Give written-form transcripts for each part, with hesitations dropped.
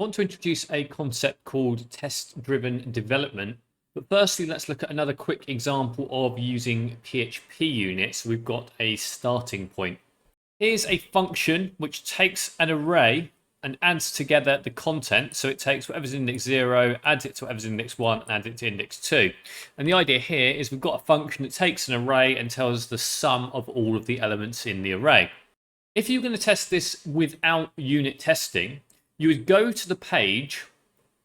I want to introduce a concept called test-driven development. But firstly, let's look at another quick example of using PHP units. We've got a starting point. Here's a function which takes an array and adds together the content. So it takes whatever's in index 0, adds it to whatever's in index 1, and adds it to index 2. And the idea here is we've got a function that takes an array and tells us the sum of all of the elements in the array. If you're going to test this without unit testing, you would go to the page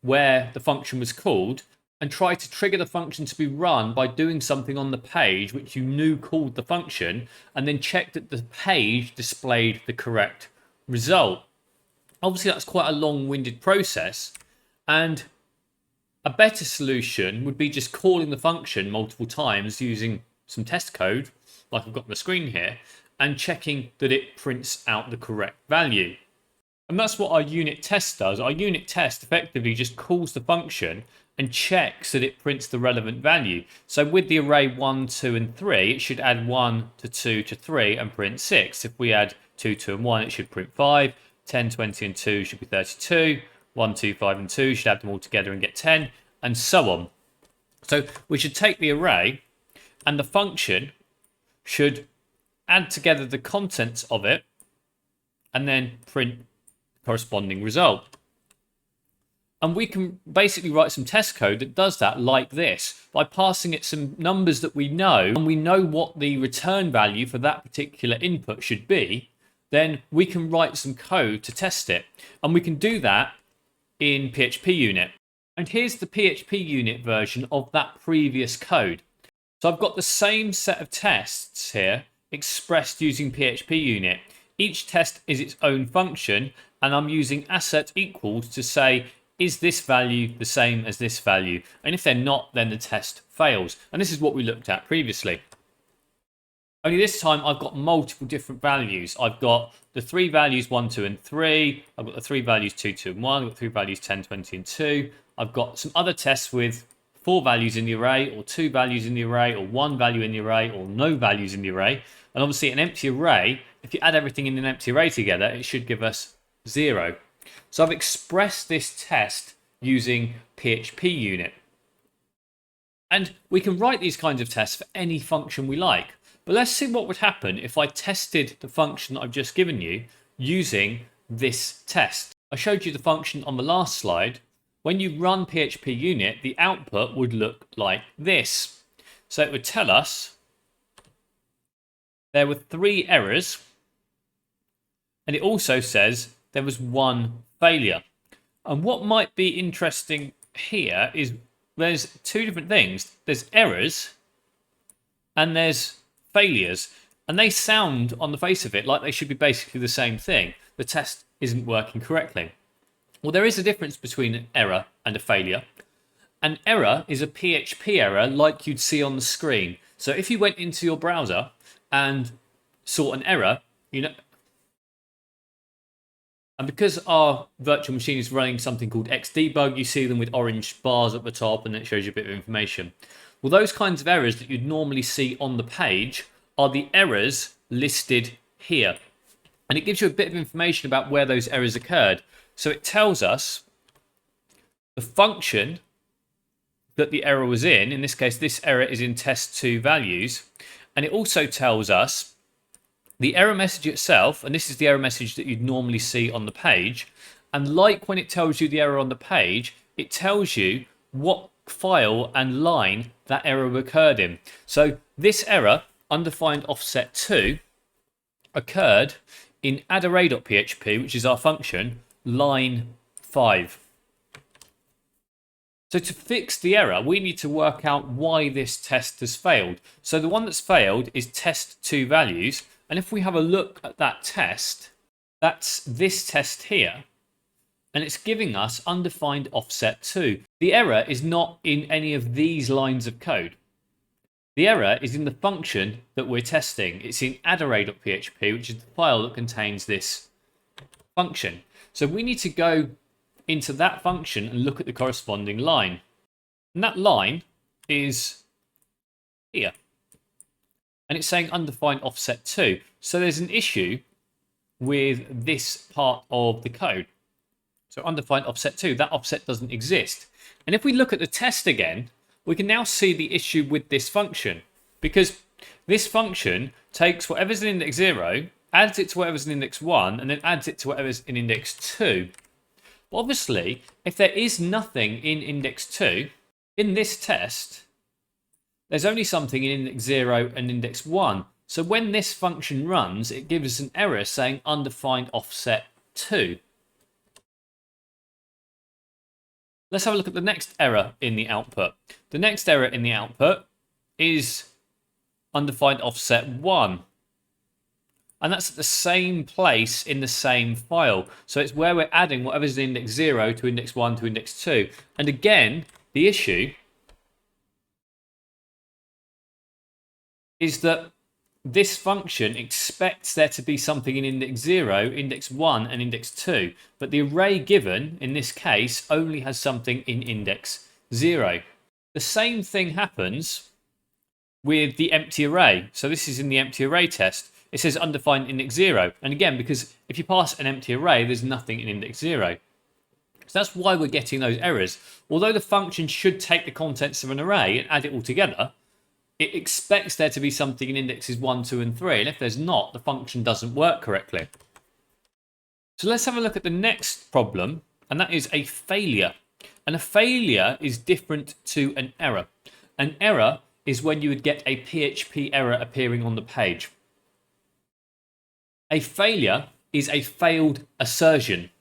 where the function was called and try to trigger the function to be run by doing something on the page which you knew called the function, and then check that the page displayed the correct result. Obviously, that's quite a long-winded process, and a better solution would be just calling the function multiple times using some test code, like I've got on the screen here, and checking that it prints out the correct value. And that's what our unit test does. Our unit test effectively just calls the function and checks that it prints the relevant value. So with the array 1, 2, and 3, it should add 1 to 2 to 3 and print 6. If we add 2, 2, and 1, it should print 5. 10, 20, and 2 should be 32. 1, 2, 5, and 2 should add them all together and get 10, and so on. So we should take the array, and the function should add together the contents of it, and then print corresponding result. And we can basically write some test code that does that like this by passing it some numbers that we know, and we know what the return value for that particular input should be. Then we can write some code to test it, and we can do that in PHPUnit. And here's the PHPUnit version of that previous code. So I've got the same set of tests here expressed using PHPUnit. Each test is its own function, and I'm using asset equals to say, is this value the same as this value? And if they're not, then the test fails. And this is what we looked at previously. Only this time I've got multiple different values. I've got the 3 values 1, 2, and 3. I've got the 3 values 2, 2, and 1. I've got 3 values 10, 20, and 2. I've got some other tests with 4 values in the array, or 2 values in the array, or 1 value in the array, or no values in the array. And obviously an empty array, if you add everything in an empty array together, it should give us 0. So I've expressed this test using PHPUnit. And we can write these kinds of tests for any function we like. But let's see what would happen if I tested the function that I've just given you using this test. I showed you the function on the last slide. When you run PHPUnit, the output would look like this. So it would tell us there were 3 errors, and it also says there was 1 failure. And what might be interesting here is there's 2 different things. There's errors and there's failures, and they sound on the face of it like they should be basically the same thing. The test isn't working correctly. Well, there is a difference between an error and a failure. An error is a PHP error like you'd see on the screen. So if you went into your browser and saw an error, and because our virtual machine is running something called xdebug, you see them with orange bars at the top, and it shows you a bit of information. Well, those kinds of errors that you'd normally see on the page are the errors listed here. And it gives you a bit of information about where those errors occurred. So it tells us the function that the error was in this case, this error is in test2 values. And it also tells us the error message itself, and this is the error message that you'd normally see on the page. And like when it tells you the error on the page, it tells you what file and line that error occurred in. So this error, undefined offset 2, occurred in addarray.php, which is our function, line 5. So to fix the error, we need to work out why this test has failed. So the one that's failed is test2 values. And if we have a look at that test, that's this test here. And it's giving us undefined offset 2. The error is not in any of these lines of code. The error is in the function that we're testing. It's in addarray.php, which is the file that contains this function. So we need to go into that function and look at the corresponding line. And that line is here. And it's saying undefined offset 2. So there's an issue with this part of the code. So undefined offset 2, that offset doesn't exist. And if we look at the test again, we can now see the issue with this function, because this function takes whatever's in index 0, adds it to whatever's in index 1, and then adds it to whatever's in index 2. But obviously, if there is nothing in index 2, in this test, there's only something in index 0 and index 1. So when this function runs, it gives us an error saying undefined offset 2. Let's have a look at the next error in the output. The next error in the output is undefined offset 1. And that's at the same place in the same file. So it's where we're adding whatever's in index 0 to index 1 to index 2. And again, the issue is that this function expects there to be something in index 0, index 1, and index 2. But the array given, in this case, only has something in index 0. The same thing happens with the empty array. So this is in the empty array test. It says undefined index 0. And again, because if you pass an empty array, there's nothing in index 0. So that's why we're getting those errors. Although the function should take the contents of an array and add it all together, it expects there to be something in indexes 1, 2, and 3. And if there's not, the function doesn't work correctly. So let's have a look at the next problem, and that is a failure. And a failure is different to an error. An error is when you would get a PHP error appearing on the page. A failure is a failed assertion.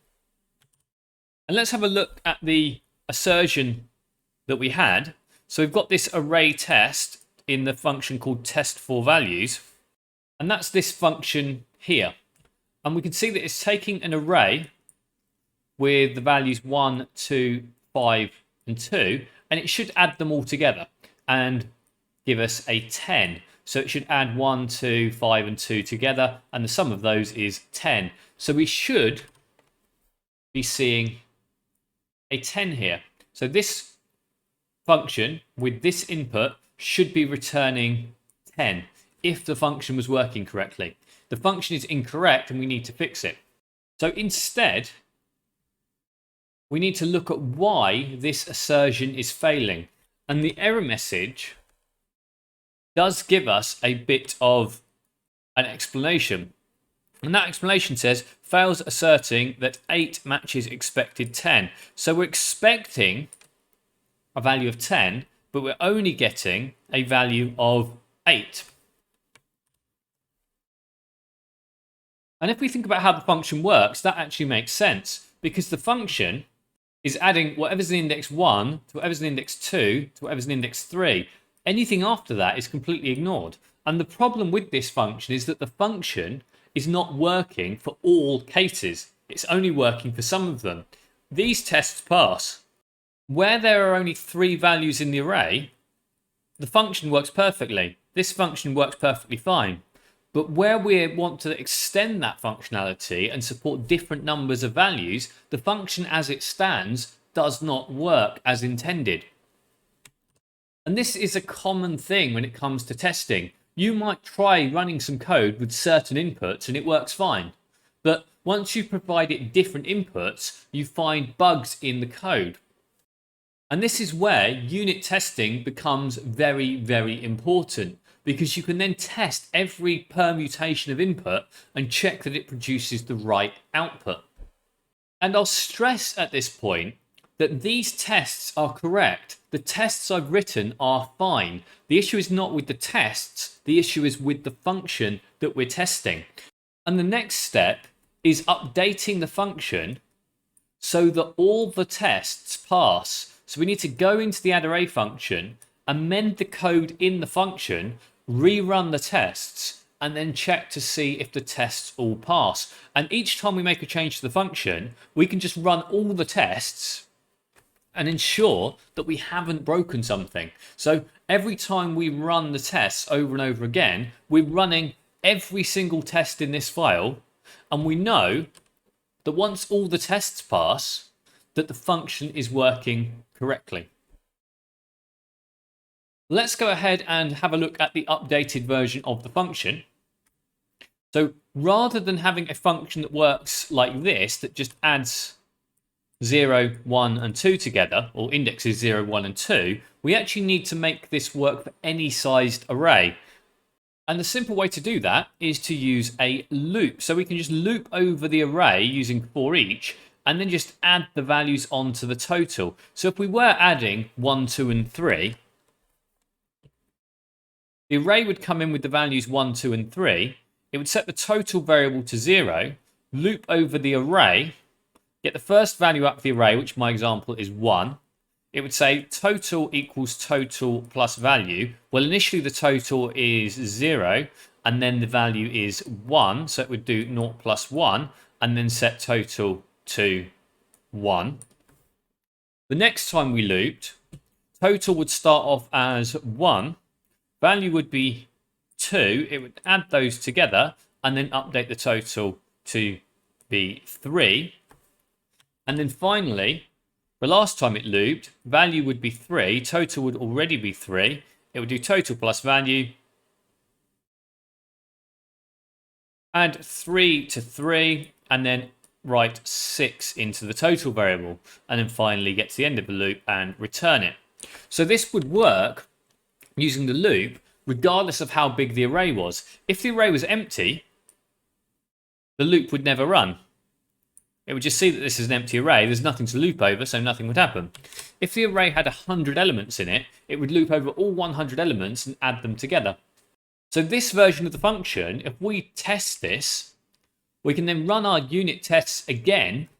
And let's have a look at the assertion that we had. So we've got this array test in the function called test for values. And that's this function here. And we can see that it's taking an array with the values 1, 2, 5, and 2. And it should add them all together and give us a 10. So it should add 1, 2, 5, and 2 together. And the sum of those is 10. So we should be seeing a 10 here. So this function with this input should be returning 10 if the function was working correctly. The function is incorrect and we need to fix it. So instead, we need to look at why this assertion is failing. And the error message does give us a bit of an explanation. And that explanation says, fails asserting that 8 matches expected 10. So we're expecting a value of 10, but we're only getting a value of 8. And if we think about how the function works, that actually makes sense, because the function is adding whatever's in index 1 to whatever's in index 2 to whatever's in index 3. Anything after that is completely ignored. And the problem with this function is that the function is not working for all cases. It's only working for some of them. These tests pass. Where there are only 3 values in the array, the function works perfectly. This function works perfectly fine. But where we want to extend that functionality and support different numbers of values, the function as it stands does not work as intended. And this is a common thing when it comes to testing. You might try running some code with certain inputs and it works fine. But once you provide it different inputs, you find bugs in the code. And this is where unit testing becomes very, very important, because you can then test every permutation of input and check that it produces the right output. And I'll stress at this point that these tests are correct. The tests I've written are fine. The issue is not with the tests, the issue is with the function that we're testing. And the next step is updating the function so that all the tests pass. So we need to go into the add array function, amend the code in the function, rerun the tests, and then check to see if the tests all pass. And each time we make a change to the function, we can just run all the tests and ensure that we haven't broken something. So every time we run the tests over and over again, we're running every single test in this file, and we know that once all the tests pass, that the function is working correctly. Let's go ahead and have a look at the updated version of the function. So rather than having a function that works like this, that just adds 0, 1, and 2 together, or indexes 0, 1, and 2, we actually need to make this work for any sized array. And the simple way to do that is to use a loop. So we can just loop over the array using for each, and then just add the values onto the total. So if we were adding 1, 2, and 3, the array would come in with the values 1, 2, and 3. It would set the total variable to 0, loop over the array, get the first value up the array, which my example is 1. It would say total equals total plus value. Well, initially the total is 0, and then the value is 1. So it would do 0 plus 1, and then set total to 1. The next time we looped, total would start off as 1. Value would be 2. It would add those together, and then update the total to be 3. And then finally, the last time it looped, value would be 3, total would already be 3. It would do total plus value, add 3 to 3, and then write 6 into the total variable, and then finally get to the end of the loop and return it. So this would work using the loop regardless of how big the array was. If the array was empty, the loop would never run. It would just see that this is an empty array. There's nothing to loop over, so nothing would happen. If the array had 100 elements in it, it would loop over all 100 elements and add them together. So this version of the function, if we test this, we can then run our unit tests again.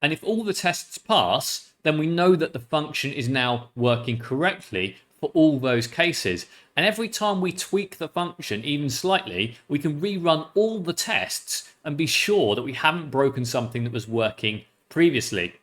And if all the tests pass, then we know that the function is now working correctly for all those cases. And every time we tweak the function even slightly, we can rerun all the tests and be sure that we haven't broken something that was working previously.